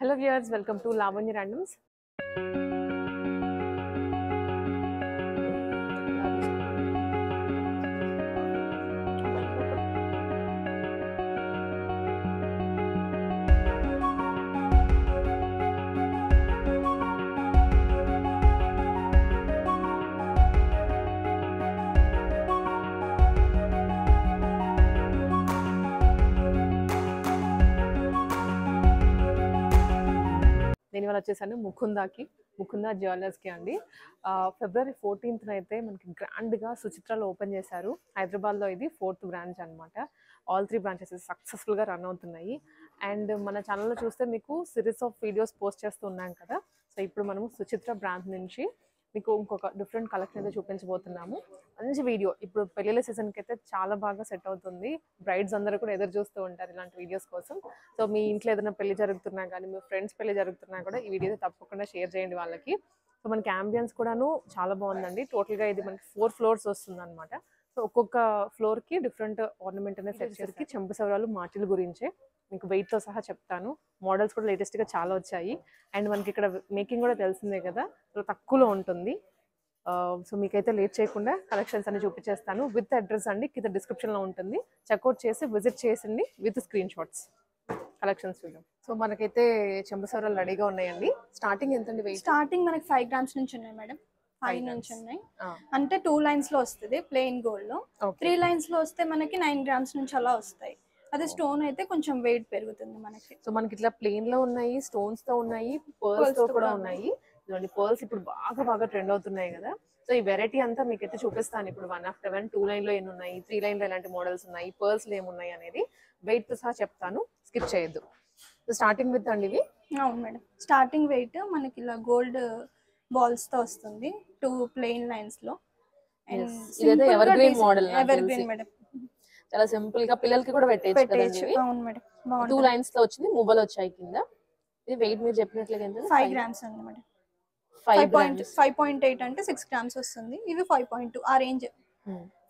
Hello viewers, welcome to Lavanya Randoms. నేను ఇవాళ వచ్చేసాను ముకుందా జ్యువెలర్స్కి అండి. ఫిబ్రవరి 14th అయితే మనకి గ్రాండ్గా సుచిత్రాలో ఓపెన్ చేశారు. హైదరాబాద్లో ఇది 4th బ్రాంచ్ అనమాట. ఆల్ 3 బ్రాంచెస్ సక్సెస్ఫుల్గా రన్ అవుతున్నాయి. అండ్ మన ఛానల్లో చూస్తే మీకు సిరీస్ ఆఫ్ వీడియోస్ పోస్ట్ చేస్తూ ఉన్నాం కదా. సో ఇప్పుడు మనము సుచిత్ర బ్రాంచ్ నుంచి మీకు ఇంకొక డిఫరెంట్ కలెక్షన్ అయితే చూపించబోతున్నాము. మంచి వీడియో, ఇప్పుడు పెళ్ళిళ్ళ సీజన్కి అయితే చాలా బాగా సెట్ అవుతుంది. బ్రైడ్స్ అందరూ కూడా ఎదురు చూస్తూ ఉంటారు ఇలాంటి వీడియోస్ కోసం. సో మీ ఇంట్లో ఏదైనా పెళ్లి జరుగుతున్నా కానీ, మీ ఫ్రెండ్స్ పెళ్లి జరుగుతున్నా కూడా ఈ వీడియో తప్పకుండా షేర్ చేయండి వాళ్ళకి. సో మనకి అంబియన్స్ కూడాను చాలా బాగుందండి. టోటల్గా ఇది మనకి 4 floors వస్తుంది అనమాట. సో ఒక్కొక్క ఫ్లోర్కి డిఫరెంట్ ఆర్నమెంట్ అనేది సెట్ చేసి చెంపు సవరాలు మాటిల గురించే మీకు వెయిట్తో సహా చెప్తాను. మోడల్స్ కూడా లేటెస్ట్గా చాలా వచ్చాయి. అండ్ మనకి ఇక్కడ మేకింగ్ కూడా తెలిసిందే కదా, సో తక్కువలో ఉంటుంది. సో మీకైతే లేట్ చేయకుండా కలెక్షన్స్ అన్ని చూపించేస్తాను. విత్ అడ్రస్ అండి కింద డిస్క్రిప్షన్లో ఉంటుంది. చెక్అవుట్ చేసి విజిట్ చేసిండి విత్ స్క్రీన్ షాట్స్. కలెక్షన్స్ చూద్దాం. సో మనకైతే చెంబసవరాలు రెడీగా ఉన్నాయండి. స్టార్టింగ్ ఎంతండి వెయిట్? స్టార్టింగ్ మనకి 5 grams నుంచి ఉన్నాయి మేడం. 5 నుంచి ఉన్నాయి. అంటే 2 lines లో వస్తుంది ప్లెయిన్ గోల్డ్ లో. 3 lines లో వస్తే మనకి 9 grams నుంచి అలా వస్తాయి. అదే స్టోన్ అయితే కొంచెం వెయిట్ పెరుగుతుంది మనకి. సో మనకి ఇట్లా ప్లెయిన్ లో ఉన్నాయి, స్టోన్స్ తో ఉన్నాయి, పర్ల్స్ తో కూడా ఉన్నాయి. ఇలాంటి పర్ల్స్ ఇప్పుడు బాగా ట్రెండ్ అవుతున్నాయి కదా. సో ఈ వెరైటీ అంతా మీకైతే చూపిస్తాను ఇప్పుడు. 1 after 1 2 line లో ఎన్ని ఉన్నాయి, 3 line లో ఎలాంటి మోడల్స్ ఉన్నాయి, పర్ల్స్ లో ఏమున్నాయి అనేది వెయిట్ తో సహా చెప్తాను. స్కిప్ చేయొద్దు. సో స్టార్టింగ్ విత్ అండి ఇవి. అవును మేడం, స్టార్టింగ్ వెయిట్ మనకి ఇలా గోల్డ్ బాల్స్ తో వస్తుంది 2 plain lines లో. ఇదైతే ever green model. Ever green madam, చాలా సింపుల్ గా పిల్లలకి కూడా పెట్టేయచ్చు. అవును మేడం, 2 lines లో వచ్చింది, మువ్వలు వచ్చాయి కింద. ఇది వెయిట్ మీరు చెప్పినట్లుగా ఎంత? 5 grams అండి మేడం. 5.8 అంటే 6 grams వస్తుంది. ఇది 5.2 ఆ రేంజ్.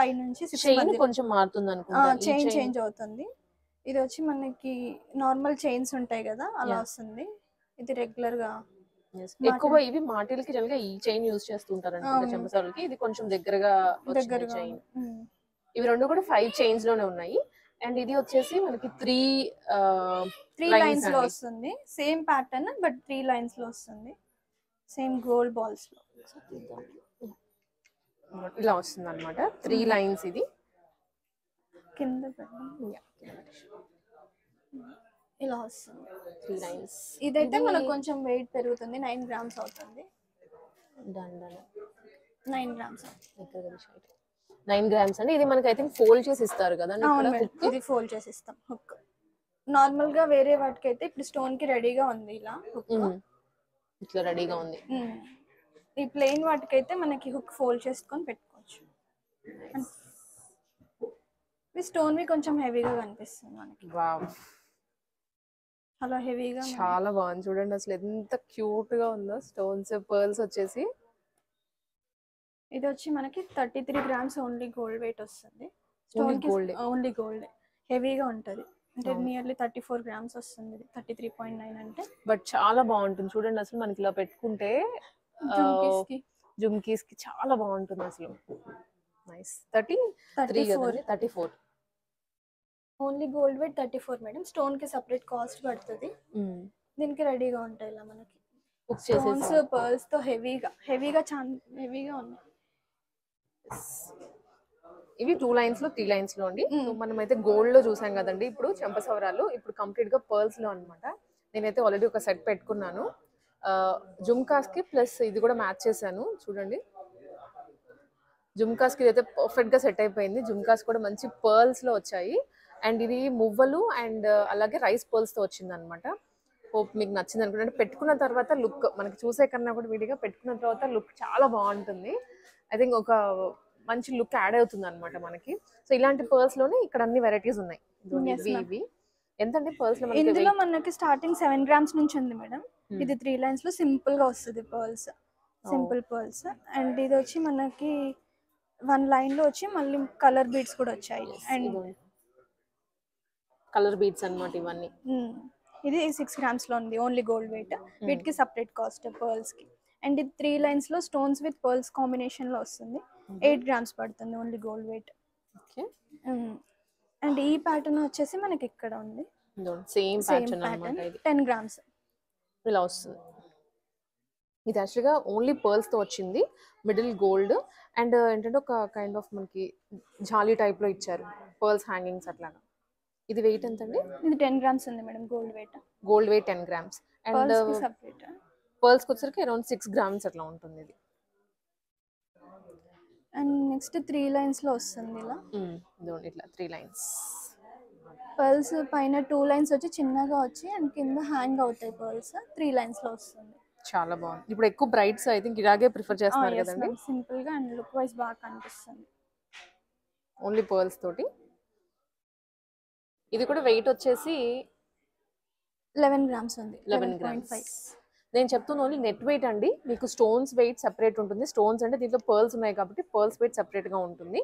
5 నుంచి 6 మధ్య కొంచెం మారుతుంది అనుకుంటా. చేంజ్ అవుతుంది. ఇది వచ్చి మనకి నార్మల్ చైన్స్ ఉంటాయి కదా అలా వస్తుంది. ఇది రెగ్యులర్ గా ఎక్కువ ఇవి మాటిల్కి జనరల్గా ఈ చైన్ యూజ్ చేస్తుంటారు అనుకుంటా చెంబసాలకి. ఇది కొంచెం దగ్గరగా చైన్. ఇవి రెండు కూడా 5 chains లోనే ఉన్నాయి. అండ్ ఇది వచ్చేసి మనకి 3 lines లో వస్తుంది. సేమ్ ప్యాటర్న్ బట్ 3 lines లో వస్తుంది. సేమ్ గోల్డ్ బాల్స్ లో ఇలా వస్తుంది అనమాట. 3 lines ఇది కింద ఇలా వస్తుంది. 3 lines. ఇదైతే మనకు కొంచెం వెయిట్ పెరుగుతుంది. 9 grams అవుతుంది. 9 grams 9 grams అండి. ఇది మనకి ఐ థింక్ ఫోల్డ్ చేసి ఇస్తారు కదా. ఇది ఫోల్డ్ చేసి ఇస్తాం. హుక్ నార్మల్ గా వేరే వాటికి అయితే ఇప్పుడు స్టోన్ కి రెడీగా ఉంది. ఇలా ఇట్లా రెడీగా ఉంది. ఈ ప్లెయిన్ వాటికి అయితే మనకి హుక్ ఫోల్డ్ చేసుకొని పెట్టుకోవచ్చు. ఈ స్టోన్ వి కొంచెం హెవీగా కనిపిస్తుంది మనకి. వావ్, అలా హెవీగా చాలా బాగుంది. చూడండి అసలు ఎంత క్యూట్ గా ఉందో. స్టోన్స్ పర్ల్స్ వచ్చేసి ఇది వచ్చి మనకి 33 grams ఓన్లీ గోల్డ్ వెయిట్ వస్తుంది. స్టోన్ కి ఓన్లీ గోల్డ్ హెవీగా ఉంటది. అంటే నియర్లీ 34 grams వస్తుంది. 33.9 అంటే బట్ చాలా బాగుంటుంది. చూడండి అసలు మనకి ఇలా పెట్టుకుంటే జుమ్కీస్ కి చాలా బాగుంటుంది అసలు. Nice. 34 only gold wait 34 madam. Stone కి సెపరేట్ కాస్ట్ పడుతుంది. దీనికి రెడీగా ఉంటాయి ఇలా మనకి స్టోన్స్ పర్ల్స్ తో హెవీగా ఉన్నాయి. ఇవి 2 lines లో 3 lines లో అండి. మనం అయితే గోల్డ్ లో చూసాం కదండి. ఇప్పుడు చెంపసవరాలు ఇప్పుడు కంప్లీట్ గా పర్ల్స్ లో అనమాట. నేనైతే ఆల్రెడీ ఒక సెట్ పెట్టుకున్నాను. జుమ్కాస్ కి ప్లస్ ఇది కూడా మ్యాచ్ చేశాను. చూడండి జుమ్కాస్ కి అయితే పర్ఫెక్ట్ గా సెట్ అయిపోయింది. జుమ్కాస్ కూడా మంచి పర్ల్స్ లో వచ్చాయి. అండ్ ఇది మువ్వలు అండ్ అలాగే రైస్ పర్ల్స్ తో వచ్చింది అనమాట. హోప్ మీకు నచ్చింది అనుకుంటే. అంటే పెట్టుకున్న తర్వాత లుక్ మనకి చూసే కన్నా కూడా విడిగా పెట్టుకున్న తర్వాత లుక్ చాలా బాగుంటుంది. ఐ థింక్ ఒక మంచి లుక్ యాడ్ అవుతుంది అనమాట మనకి. సో ఇలాంటి పర్ల్స్ లోనే ఇక్కడ అన్ని వెరైటీస్ ఉన్నాయి. ఇవి ఎంతండి పర్ల్స్ లో? ఇందులో మనకి స్టార్టింగ్ 7 grams నుంచి ఉంది మేడం. ఇది 3 lines లో సింపుల్ గా వస్తుంది పర్ల్స్, సింపుల్ పర్ల్స్. అండ్ ఇది వచ్చి మనకి 1 line లో వచ్చి మళ్ళీ కలర్ బీడ్స్ కూడా వచ్చాయి. అండ్ కలర్ బీడ్స్ అన్నమాట ఇవన్నీ. ఇది 6 grams లో ఉంది ఓన్లీ గోల్డ్ వెయిట్. వీటికి సపరేట్ కాస్ట్ పర్ల్స్ కి. అండ్ ఇది 3 lines లో స్టోన్స్ విత్ పర్ల్స్ కాంబినేషన్ లో వస్తుంది. 8 grams పడుతుంది only gold wait. Okay. And ఈ ప్యాటర్న్ వచ్చేసి మనకి ఇక్కడ ఉంది సేమ్ ప్యాటర్న్ ప్యాటర్న్ అన్నమాట. ఇది 10 grams. ఇలా వస్తుంది. ఇది యాక్చువల్గా ఓన్లీ పర్ల్స్ తో వచ్చింది, మిడిల్ గోల్డ్ అండ్ ఏంటంటే ఒక కైండ్ ఆఫ్ మనకి జాలీ టైప్ లో ఇచ్చారు పర్ల్స్ హ్యాంగింగ్స్ అట్లాగా. ఇది వెయిట్ ఎంత అండి? ఇది 10 grams ఉంది madam gold weight. Gold weight 10 grams and pearls కి సెపరేట్. పర్ల్స్ వచ్చరికి అరౌండ్ 6 grams అట్లా ఉంటుంది ఇది. అండ్ నెక్స్ట్ 3 lines లో వస్తుంది ఇలా. ఇట్లా 3 lines. పర్ల్స్ పైన 2 lines వచ్చి చిన్నగా వచ్చి అండ్ కింద హ్యాంగ్ అవుతాయి పర్ల్స్. 3 lines లో వస్తుంది. చాలా బాగుంది. ఇప్పుడు ఎక్కువ బ్రైట్స్ ఐ థింక్ ఇలాగే ప్రిఫర్ చేస్తున్నారు కదండి. సింపుల్ గా అండ్ లుక్ వైస్ బాగా కనిపిస్తుంది. ఓన్లీ పర్ల్స్ తోటి. ఇది కూడా వెయిట్ వచ్చేసి 11 grams ఉంది. 11 grams. నేను చెప్తున్నా ఓన్లీ నెట్ వెయిట్ అండి. మీకు స్టోన్స్ వెయిట్ సెపరేట్ ఉంటుంది. స్టోన్స్ అంటే దీంట్లో పర్ల్స్ ఉన్నాయి కాబట్టి పర్ల్స్ వెయిట్ సెపరేట్ గా ఉంటుంది.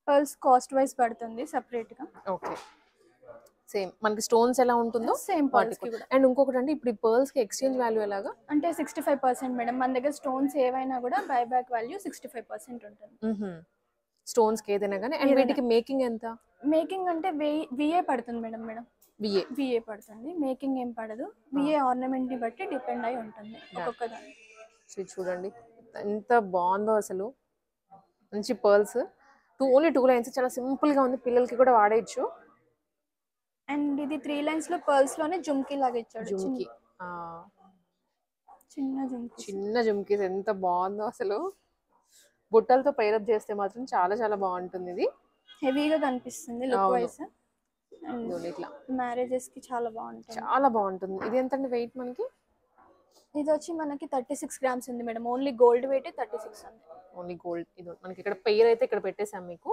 పర్ల్స్ కాస్ట్ వైస్ పడుతుంది సెపరేట్ గా. ఓకే. సేమ్ మనకి స్టోన్స్ ఎలా ఉంటుందో సేమ్ పర్ల్స్ కి కూడా. అండ్ ఇంకొకటి అంటే ఇప్పుడు ఈ పర్ల్స్ కి ఎక్స్చేంజ్ వాల్యూ ఎలాగా అంటే 65% మేడం. మన దగ్గర స్టోన్స్ ఏవైనా కూడా బై బ్యాక్ వాల్యూ 65% ఉంటుంది. స్టోన్స్ కి ఏదైనా కానీ. అండ్ వీటికి మేకింగ్ ఎంత? మేకింగ్ అంటే విఏ పడుతుంది మేడం. విఏ పడుతుంది. మేకింగ్ ఏం పడదు. విఏ ఆర్నమెంట్ ని బట్టి డిపెండ్ అయి ఉంటుంది ఒక్కొక్క దాని. చూడండి ఎంత బాగుందో అసలు. మంచి పర్ల్స్. Only 2 lines. చాలా సింపుల్ గా ఉంది, పిల్లలకి కూడా వాడేయచ్చు. అండ్ ఇది 3 lines లో పర్ల్స్ లోనే జుమ్కీ లాగా ఇచ్చాడు. జుమ్కీ. చిన్న జుమ్కీస్ ఎంత బాగుందో అసలు. బుట్టలతో పైరప్ చేస్తే మాత్రం చాలా చాలా బాగుంటుంది. ఇది హెవీగా కనిపిస్తుంది లుక్ వైస్. ఇట్లా మ్యారేజెస్ కి చాలా బాగుంటుంది. చాలా బాగుంటుంది. ఇది ఎంత అండి వెయిట్ మనకి? ఇది వచ్చి మనకి 36 grams ఉంది మేడం. ఓన్లీ గోల్డ్ వెయిట్ 36 ఉంది. Only gold. ఇది మనకి ఇక్కడ పెయిర్ అయితే ఇక్కడ పెట్టేసాం మీకు.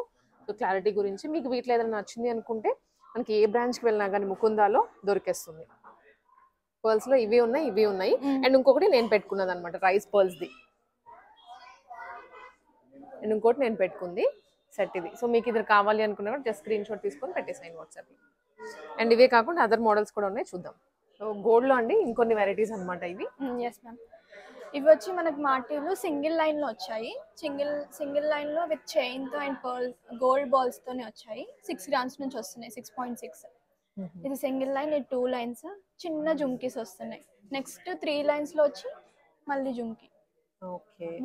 సో క్లారిటీ గురించి మీకు వీటిలో ఏదైనా నచ్చింది అనుకుంటే మనకి ఏ బ్రాంచ్కి వెళ్ళినా కానీ ముకుందాలో దొరికేస్తుంది. పర్ల్స్ లో ఇవి ఉన్నాయి అండ్ ఇంకొకటి నేను పెట్టుకున్నది అనమాట రైస్ పర్ల్స్ది. అండ్ ఇంకోటి నేను పెట్టుకుంది సెట్ ఇది. సో మీకు ఇది కావాలి అనుకున్నా కూడా జస్ట్ స్క్రీన్ షాట్ తీసుకొని పెట్టేసాను వాట్సాప్లో. అండ్ ఇవే కాకుండా అదర్ మోడల్స్ కూడా ఉన్నాయి, చూద్దాం. సో గోల్డ్లో అండి ఇంకొన్ని వెరైటీస్ అనమాట ఇవి. Yes ma'am. ఇవి వచ్చి మనకి మాటీలు సింగిల్ లైన్ లో వచ్చాయి. సింగిల్ లైన్ లో విత్ చైన్ తో అండ్ పర్ల్ గోల్డ్ బాల్స్ తోనే వచ్చాయి. 6 grams నుంచి వస్తున్నాయి. 6.6. ఇది సింగిల్ లైన్. ఇది 2 lines. చిన్న జుమ్కీస్ వస్తున్నాయి. నెక్స్ట్ 3 lines లో వచ్చి మళ్ళీ jhumki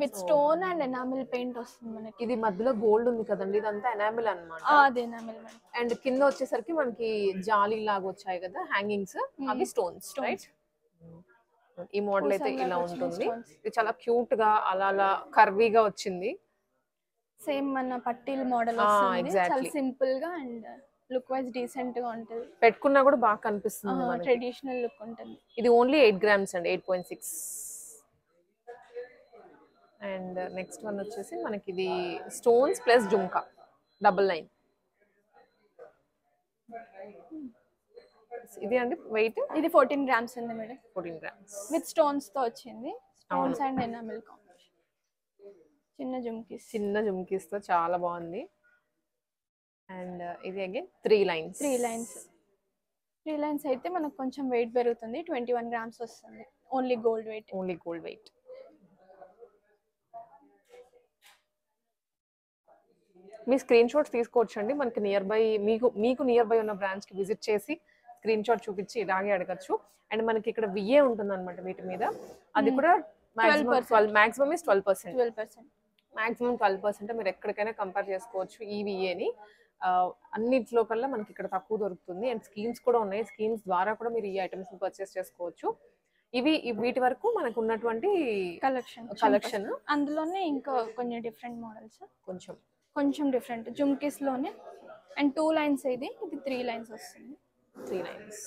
with stone and enamel paint వస్తుంది మనకి. ఇది మధ్యలో గోల్డ్ ఉంది కదండి, ఇదంతా ఎనామిల్ అన్నమాట. అదే ఎనామిల్. అండ్ కింద వచ్చేసరికి మనకి జాలీ లాగా వచ్చాయి కదా హ్యాంగింగ్స్, అవి స్టోన్స్ రైట్. ఈ మోడల్ అయితే ఇలా ఉంటుంది. ఇది చాలా క్యూట్ గా అలా అలా కర్వీగా వచ్చింది. సేమ్ మన పట్టీల్ మోడల్ వస్తుంది. చాలా సింపుల్ గా అండ్ లుక్ వైజ్ డీసెంట్ గా ఉంటుంది. పెట్టుకున్నా కూడా బాగా కనిపిస్తుంది, ట్రెడిషనల్ లుక్ ఉంటుంది. ఇది ఓన్లీ 8 grams అండి, 8.6. అండ్ నెక్స్ట్ వన్ వచ్చేసి మనకి ఇది stones plus jhumka double line. ఇది అండి వెయిట్ ఇది 14 grams ఉంది మేడం. 14 grams విత్ స్టోన్స్ తో వచ్చింది. Stones and enamel combination. చిన్న జుమ్కీస్ తో చాలా బాగుంది. అండ్ ఇది అగైన్ 3 lines. 3 lines అయితే మనకు కొంచెం వెయిట్ పెరుగుతుంది. 21 grams వస్తుంది. Only gold weight. మీ స్క్రీన్ షాట్స్ తీసుకోవచ్చు అండి. మనకి నియర్ బై మీకు నియర్ బై ఉన్న బ్రాంచ్ కి విజిట్ చేసి స్క్రీన్ షాట్ చూపించి ఇలాగే అడగచ్చు. అండ్ మనకి ఇక్కడ విఏ ఉంటుంది అనమాట వీటి మీద. అది కూడా మాక్సిమం ఇస్ 12%. మాక్సిమం 12%. మీరు ఎక్కడికైనా కంపేర్ చేసుకోవచ్చు ఈ విఏని. అన్నిట్లో కల్లా మనకి ఇక్కడ తక్కువ దొరుకుతుంది. అండ్ స్కీమ్స్ కూడా ఉన్నాయి. స్కీమ్స్ ద్వారా కూడా మీరు ఈ ఐటమ్స్ పర్చేస్ చేసుకోవచ్చు. ఇవి వీటి వరకు మనకు ఉన్నటువంటి కలెక్షన్. అందులోనే ఇంకా కొన్ని డిఫరెంట్ మోడల్స్, కొంచెం డిఫరెంట్ జుమ్కీస్ లోనే. అండ్ 2 lines ఇది 3 lines వస్తుంది. 3 lines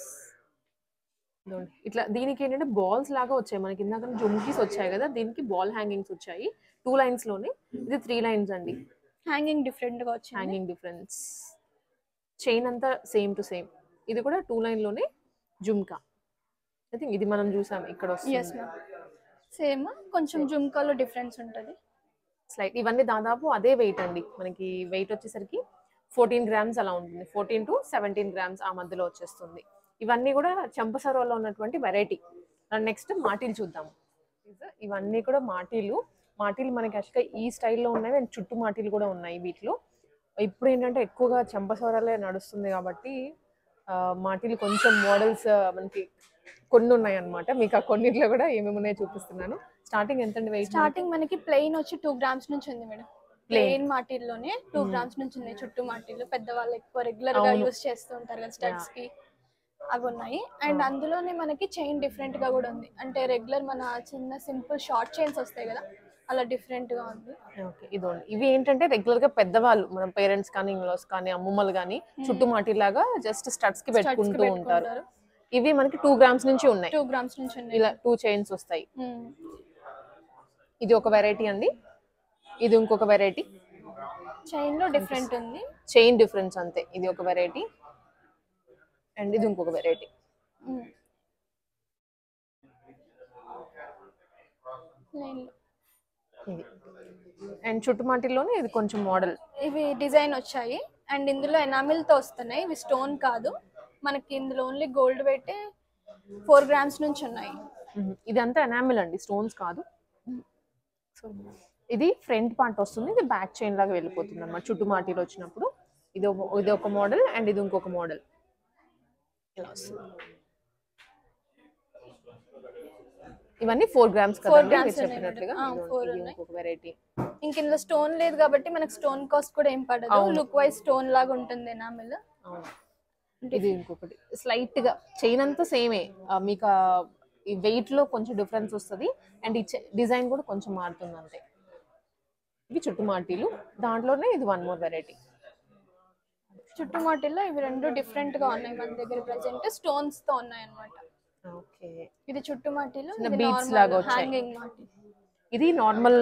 ఇట్లా. దీనికి ఏంటంటే బాల్స్ లాగా వచ్చాయి మనకి. ఇందాక జుమ్కీస్ వచ్చాయి కదా, దీనికి బాల్ హ్యాంగింగ్స్ వచ్చాయి 2 lines లోనే. ఇది 3 lines అండి. హ్యాంగింగ్ డిఫరెంట్ గా వచ్చింది. Hanging difference. చైన్ అంతా సేమ్ టు సేమ్. ఇది కూడా 2 line లోనే జుమ్కా. ఐ థింక్ ఇది మనం చూసాం ఇక్కడ వస్తుంది. సేమ్ కొంచెం జుమ్కాలో డిఫరెన్స్ ఉంటుంది స్లైట్. ఇవన్నీ దాదాపు అదే వెయిట్ అండి. మనకి వెయిట్ వచ్చేసరికి 14 grams అలా ఉంటుంది. 14 to 17 grams ఆ మధ్యలో వచ్చేస్తుంది. ఇవన్నీ కూడా చంపసరోలో ఉన్నటువంటి వెరైటీ. నెక్స్ట్ మాటీలు చూద్దాము. ఇవన్నీ కూడా మాటీలు మనకి యాక్చువల్గా ఈ స్టైల్లో ఉన్నాయి అండ్ చుట్టూ మాటీలు కూడా ఉన్నాయి వీటిలో. ఇప్పుడు ఏంటంటే ఎక్కువగా చంపసవరాలే నడుస్తుంది కాబట్టి మాటీలు కొంచెం మోడల్స్ మనకి కొన్ని ఉన్నాయి అనమాట. మీకు ఆ కొన్నిట్లో కూడా ఏమేమి ఉన్నాయో చూపిస్తున్నాను. స్టార్టింగ్ ఎంత అండి వెయిట్? స్టార్టింగ్ మనకి ప్లెయిన్ వచ్చి 2 గ్రామ్స్ నుంచి ఉంది మేడం. ప్లెయిన్ మాటీల్లోనే 2 గ్రామ్స్ నుంచి ఉన్నాయి. చుట్టూ మాటీలు పెద్దవాళ్ళు ఎక్కువ రెగ్యులర్ గా యూస్ చేస్తూ ఉంటారు కదా స్టడ్స్ కి, అవి ఉన్నాయి. అండ్ అందులోనే మనకి చైన్ డిఫరెంట్ గా కూడా ఉంది. అంటే రెగ్యులర్ మన చిన్న సింపుల్ షార్ట్ చైన్స్ వస్తాయి కదా, అలా డిఫరెంట్ గా ఉంది. ఓకే, ఇదోండి. ఇవి ఏంటంటే రెగ్యులర్ గా పెద్దవాళ్ళు మన పేరెంట్స్ కానీ ఇన్లాస్ కానీ అమ్మమ్మలు కానీ చుట్టూ మాటీలాగా జస్ట్ స్టడ్స్ కి పెట్టుకుంటూ ఉంటారు. ఇవి మనకి 2 గ్రామ్స్ నుంచి ఉన్నాయి. 2 గ్రామ్స్ నుంచి ఉన్నాయి. ఇలా 2 చైన్స్ వస్తాయి. ఇది ఒక వెరైటీ అండి. ఇది ఇంకొక వెరైటీ. చైన్ లో డిఫరెంట్ ఉంది. చైన్ డిఫరెన్స్ అంతే. ఇది ఒక వెరైటీ అండ్ ఇది ఇంకొక వెరైటీ. ఇది అండ్ చుట్టుమాటిల్లోనే ఇది కొంచెం మోడల్. ఇవి డిజైన్ వచ్చాయి అండ్ ఇందులో ఎనామిల్ తో వస్తున్నాయి. ఇవి స్టోన్ కాదు మనకి. ఇందులో ఓన్లీ గోల్డ్ వెయిట్ 4 గ్రామ్స్ నుంచి ఉన్నాయి. ఇదంతా ఎనామిల్ అండి, స్టోన్స్ కాదు. ఇది ఫ్రంట్ పార్ట్ వస్తుంది, ఇది బ్యాక్ చైన్ లాగా వెళ్ళిపోతుంది అన్నమాట చుట్టూ మాటీలు వచ్చినప్పుడు. ఇది ఒక మోడల్ అండ్ ఇది ఇంకొక మోడల్. ఇలా వస్తుంది. ఇవన్నీ 4 గ్రామ్స్ కదండి మీరు చెప్పినట్లుగా. ఇంకొక వెరైటీ. ఇంక ఇందులో స్టోన్ లేదు కాబట్టి మనకి స్టోన్ కాస్ట్ కూడా ఏం పడదు. లుక్ వైజ్ స్టోన్ లాగా ఉంటుంది ఎనామిల్. ఇది ఇంకొకటి స్లైట్ గా చైన్ అంతా సేమే, మీకు ఈ వెయిట్ లో కొంచెం డిఫరెన్స్ వస్తుంది అండ్ ఈ డిజైన్ కూడా కొంచెం మారుతుంది అంతే. ఇవి చుట్టూ మాటీలు. దాంట్లోనే ఇది 1 మోర్ వెరైటీ. చుట్టూ మాటీల్లో ఇవి రెండు డిఫరెంట్ గా ఉన్నాయి మన దగ్గర. ప్రెసెంట్ స్టోన్స్ తో ఉన్నాయి అన్నమాట. ఓకే, ఇది చుట్టూ మాటీలు, బీడ్స్ లాగా వచ్చాయి. హ్యాంగింగ్ మాటీ. ఇది నార్మల్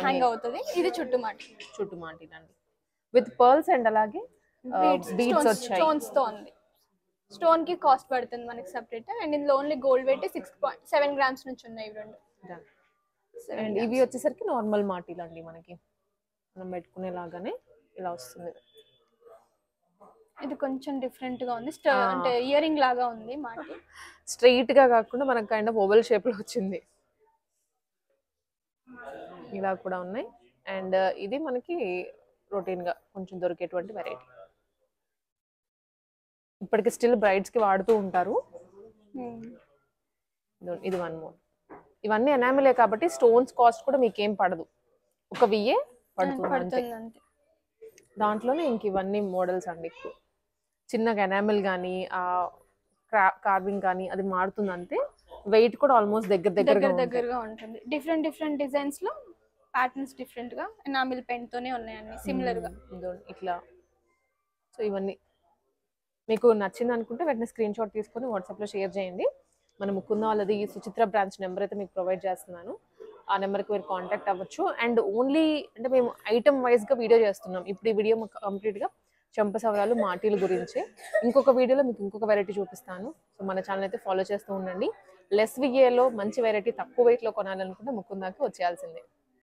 హ్యాంగ్ అవుతుంది. ఇది చుట్టూ మాటీ. చుట్టూ మాటీలు అండి విత్ పర్ల్స్ అండ్ అలాగే బీడ్స్ వచ్చాయి. స్టోన్స్ తో ఉంది. స్టోన్ కి కాస్ట్ పడుతుంది మనకి సెపరేట్. అండ్ ఇందులో ఓన్లీ గోల్డ్ వెయిట్ 6.7 గ్రామ్స్ నుంచి ఉన్నాయి ఇవి రెండు. అండ్ ఇవి వచ్చేసరికి నార్మల్ మాటీలు అండి, మనకి మనం పెట్టుకునేలాగానే ఇలా వస్తుంది. ఇది కొంచెం డిఫరెంట్ గా ఉంది. అంటే ఇయర్ రింగ్ లాగా ఉంది మాటీ. స్ట్రైట్ గా కాకుండా మనకి కైండ్ ఆఫ్ ఓవెల్ షేప్ లో వచ్చింది. ఇలా కూడా ఉన్నాయి. అండ్ ఇది మనకి రొటీన్ గా కొంచెం దొరికేటువంటి వెరైటీ. ఇప్పటికి స్టిల్ బ్రైడ్స్ కి వాడుతూ ఉంటారు. ఇది 1 మోర్. ఇవన్నీ ఎనామిలే కాబట్టి స్టోన్స్ కాస్ట్ కూడా మీకేం పడదు, ఒక వియే పడుతుంది అంతే. దాంట్లోనే ఇంక ఇవన్నీ మోడల్స్ అండి. చిన్నగా ఎనామిల్ కానీ కార్వింగ్ కానీ అది మారుతుంది అంతే. వెయిట్ కూడా ఆల్మోస్ట్ దగ్గరగా ఉంటుంది. డిఫరెంట్ డిజైన్స్ లో ప్యాటర్న్స్ డిఫరెంట్ గా ఎనామిల్ పెన్ తోనే ఉన్నాయండి సిమిలర్ గా ఇట్లా. సో ఇవన్నీ మీకు నచ్చింది అనుకుంటే వెంటనే స్క్రీన్ షాట్ తీసుకొని వాట్సాప్లో షేర్ చేయండి. మన ముకుంద వాళ్ళది సుచిత్ర బ్రాంచ్ నెంబర్ అయితే మీకు ప్రొవైడ్ చేస్తున్నాను. ఆ నెంబర్కి మీరు కాంటాక్ట్ అవ్వచ్చు. అండ్ ఓన్లీ అంటే మేము ఐటమ్ వైజ్గా వీడియో చేస్తున్నాం. ఇప్పుడు ఈ వీడియో కంప్లీట్గా చంపసవరాలు మాటీల గురించి. ఇంకొక వీడియోలో మీకు ఇంకొక వెరైటీ చూపిస్తాను. సో మన ఛానల్ అయితే ఫాలో చేస్తూ ఉండండి. లెస్ విఏలో మంచి వెరైటీ తక్కువ వెయిట్లో కొనాలనుకుంటే ముకుందాకి వచ్చేయాల్సిందే.